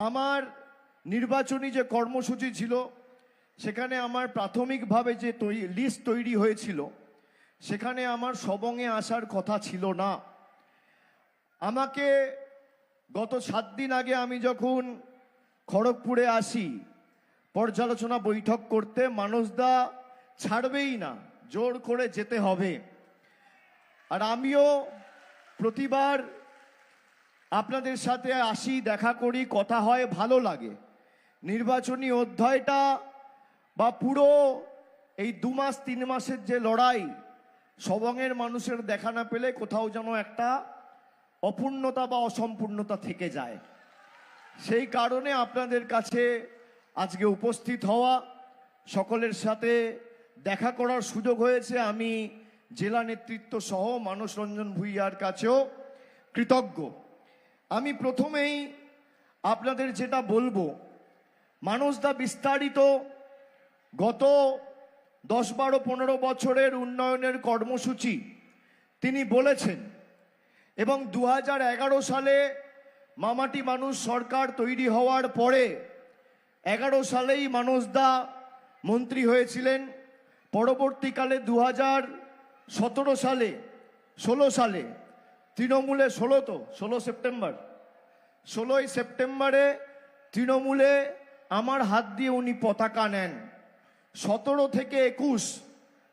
আমার নির্বাচনী যে কর্মসূচি ছিল সেখানে আমার প্রাথমিকভাবে যে লিস্ট তৈরি হয়েছিল সেখানে আমার সবংয়ে আসার কথা ছিল না। আমাকে গত 7 দিন আগে আমি যখন খড়গপুরে আসি পর্যালোচনা বৈঠক করতে, মানসদা ছাড়বেই না, জোর করে যেতে হবে। আর আমিও প্রতিবার আপনাদের সাথে আসি, দেখা করি, কথা হয়, ভালো লাগে। নির্বাচনী অধ্যায়টা বা পুরো এই 2 মাস 3 মাসের যে লড়াই, সবংয়ের মানুষের দেখা না পেলে কোথাও যেন একটা অপূর্ণতা বা অসম্পূর্ণতা থেকে যায়। সেই কারণে আপনাদের কাছে আজকে উপস্থিত হওয়া, সকলের সাথে দেখা করার সুযোগ হয়েছে। আমি জেলা নেতৃত্ব সহ মানস রঞ্জন ভূঁইয়ার কাছেও কৃতজ্ঞ। আমি প্রথমেই আপনাদের যেটা বলবো, মানসদা বিস্তারিত গত 10-12-15 বছরের উন্নয়নের কর্মসূচি তিনি বলেছেন এবং 2011 সালে মামাটি মানুষ সরকার তৈরি হওয়ার পরে 11 সালেই মানসদা মন্ত্রী হয়েছিলেন। পরবর্তীকালে 2017 সালে 16 সালে তৃণমূলে 16 সেপ্টেম্বর 16ই সেপ্টেম্বরে তৃণমূলে আমার হাত দিয়ে উনি পতাকা নেন। 17 থেকে 21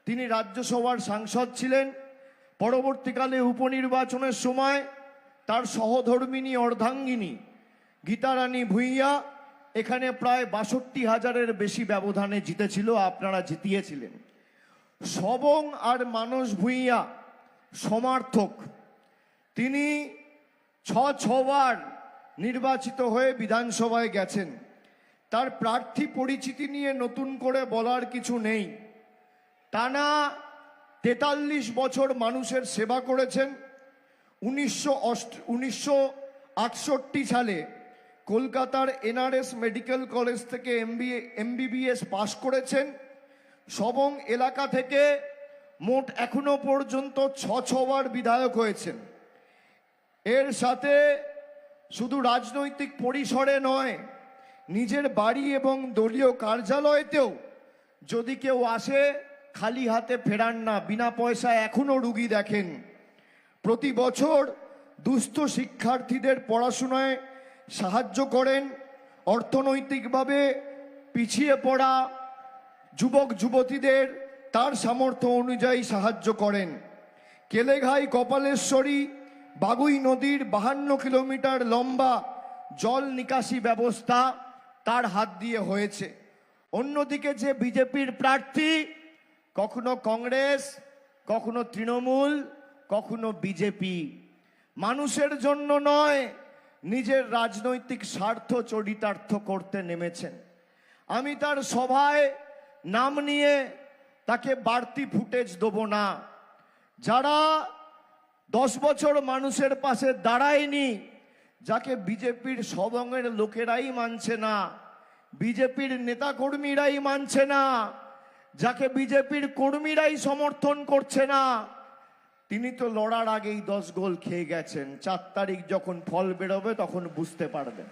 তিনি রাজ্যসভার সাংসদ ছিলেন। পরবর্তীকালে উপনির্বাচনের সময় তার সহধর্মিনী অর্ধাঙ্গিনী গীতারানী ভূঁইয়া এখানে প্রায় 62,000-এর বেশি ব্যবধানে জিতেছিল, আপনারা জিতিয়েছিলেন। সবং আর মানস ভূঁইয়া সমার্থক। তিনি 6 বার নির্বাচিত হয়ে বিধানসভায় গেছেন। তার প্রার্থী পরিচিতি নিয়ে নতুন করে বলার কিছু নেই। টানা 43 বছর মানুষের সেবা করেছেন। 1968 সালে কলকাতার NRS মেডিকেল কলেজ থেকে MBBS পাশ করেছেন। সবং এলাকা থেকে মোট এখনো পর্যন্ত 6 বার বিধায়ক হয়েছেন। এর সাথে শুধু রাজনৈতিক পরিসরে নয়, নিজের বাড়ি এবং দলীয় কার্যালয়তেও যদি কেউ আসে খালি হাতে ফেরান না, বিনা পয়সায় এখনো রুগী দেখেন। প্রতি বছর দুস্থ শিক্ষার্থীদের পড়াশোনায় সাহায্য করেন। অর্থনৈতিকভাবে পিছিয়ে পড়া যুবক যুবতীদের তার সামর্থ্য অনুযায়ী সাহায্য করেন। কেলেঘাই কপালেশ্বরী বাগুই নদীর 52 কিলোমিটার লম্বা জল নিকাশি ব্যবস্থা তার হাত দিয়ে হয়েছে। অন্যদিকে যে বিজেপির প্রার্থী, কখনো কংগ্রেস, কখনো তৃণমূল, কখনো বিজেপি, মানুষের জন্য নয়, নিজের রাজনৈতিক স্বার্থ চরিতার্থ করতে নেমেছেন। আমি তার সভায় নাম নিয়ে তাকে বাড়তি ফুটেজ দেব না। যারা 10 বছর মানুষের পাশে দাঁড়ায়নি, যাকে বিজেপির সবংয়ের লোকেরাই মানছে না, বিজেপির নেতাকর্মীরাই মানছে না, যাকে বিজেপির কর্মীরাই সমর্থন করছে না, তিনি তো লড়ার আগেই 10 গোল খেয়ে গেছেন। 4 তারিখ যখন ফল বেরোবে তখন বুঝতে পারবেন।